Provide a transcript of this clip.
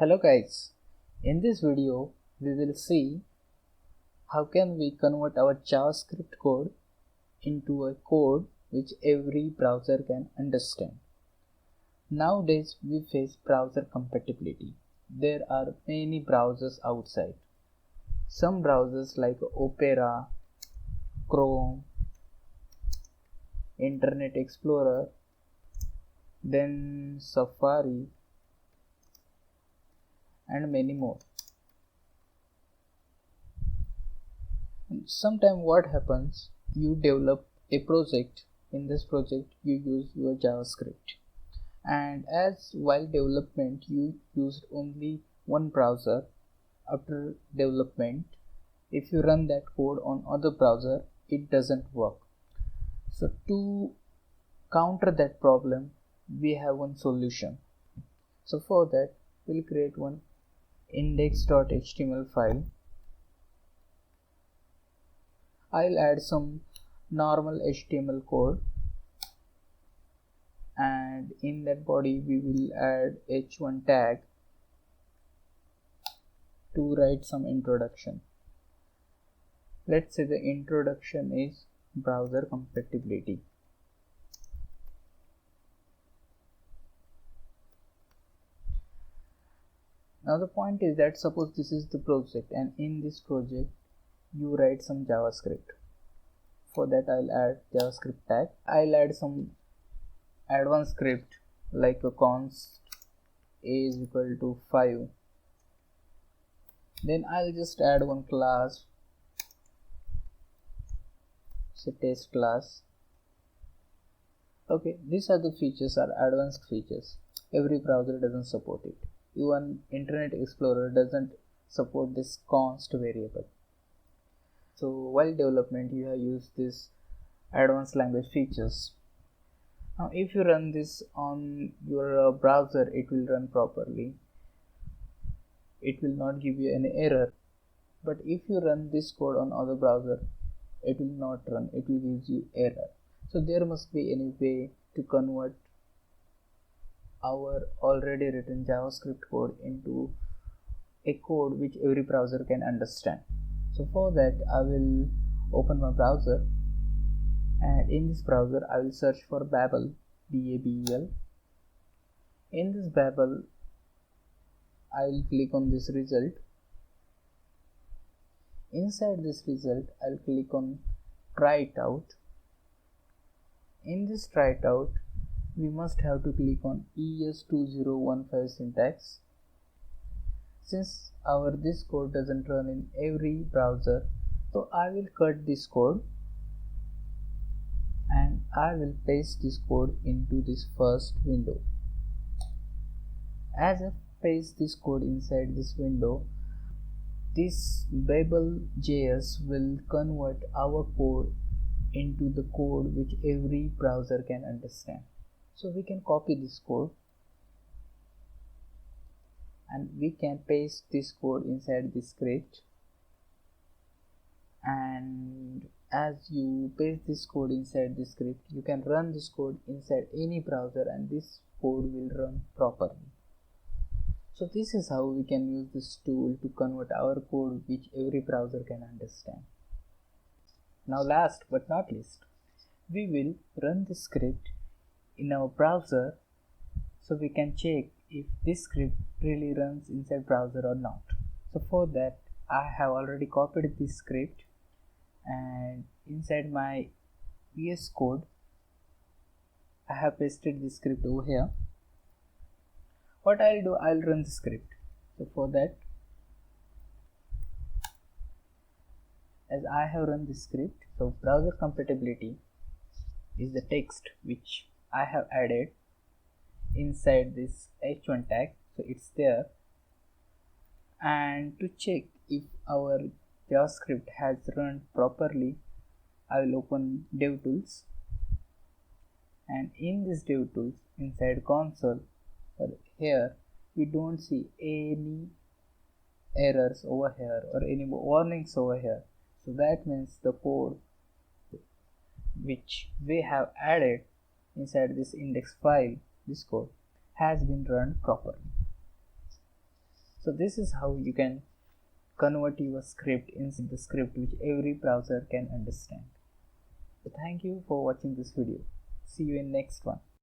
Hello guys, in this video we will see how can we convert our JavaScript code into a code which every browser can understand. Nowadays we face browser compatibility. There are many browsers outside. Some browsers like Opera, Chrome, Internet Explorer, then Safari and many more. Sometimes what happens, you develop a project. In this project you use your JavaScript, and as while development you used only one browser. After development, if you run that code on other browser, it doesn't work. So to counter that problem, we have one solution. So for that we'll create one index.html file. I'll add some normal HTML code, and in that body we will add h1 tag to write some introduction. Let's say the introduction is browser compatibility. Now the point is that suppose this is the project, and in this project you write some JavaScript. For that I'll add JavaScript tag. I'll add some advanced script like a const a is equal to 5. Then I'll just add one class, say test class. Okay, these are the features, are advanced features. Every browser doesn't support it. Even Internet Explorer doesn't support this const variable. So while development you have used this advanced language features. Now if you run this on your browser, it will run properly. It will not give you any error. But if you run this code on other browser, it will not run, it will give you error. So there must be any way to convert our already written JavaScript code into a code which every browser can understand. So for that I will open my browser, and in this browser I will search for Babel, B-A-B-E-L. In this Babel I will click on this result. Inside this result I'll click on try it out. In this try it out we must have to click on ES2015 syntax. Since our this code doesn't run in every browser, so I will cut this code and I will paste this code into this first window. As I paste this code inside this window, this Babel.js will convert our code into the code which every browser can understand. So we can copy this code and we can paste this code inside this script, and as you paste this code inside this script, you can run this code inside any browser and this code will run properly. So this is how we can use this tool to convert our code which every browser can understand. Now last but not least, we will run this script in our browser so we can check if this script really runs inside browser or not. So for that I have already copied this script, and inside my VS Code I have pasted this script over here. What I'll do, I'll run the script. So for that, as I have run the script, so browser compatibility is the text which I have added inside this h1 tag, so it's there. And to check if our JavaScript has run properly, I will open DevTools, and in this DevTools inside console, here we don't see any errors over here or any warnings over here. So that means the code which we have added inside this index file, this code has been run properly. So this is how you can convert your script inside the script which every browser can understand. So thank you for watching this video. See you in next one.